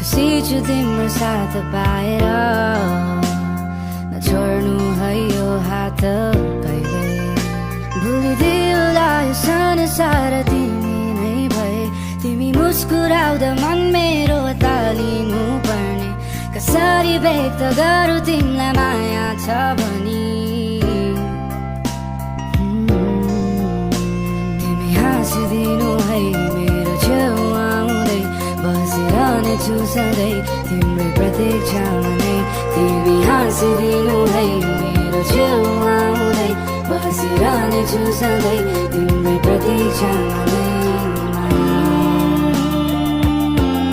खुसी छु तिम्रो साथ पाएर नछोड्नु है यो हात कहिले भुलिदिउँला यो संसार तिमी नै भए तिमी मुस्कुराउँदा मन मेरो तालिनु पर्ने कसरी व्यक्त गरौँ तिमीलाई माया छ भनी तिमी हाँसिदिनु है मेरो छेउमा आउँदै बसिरहनेछु सधैँ तिम्रै प्रतीक्षामा नै तिमी हाँसिदिनु है मेरो छेउमा आउँदै बसिरहनेछु सधैँ तिम्रै प्रतीक्षामा नै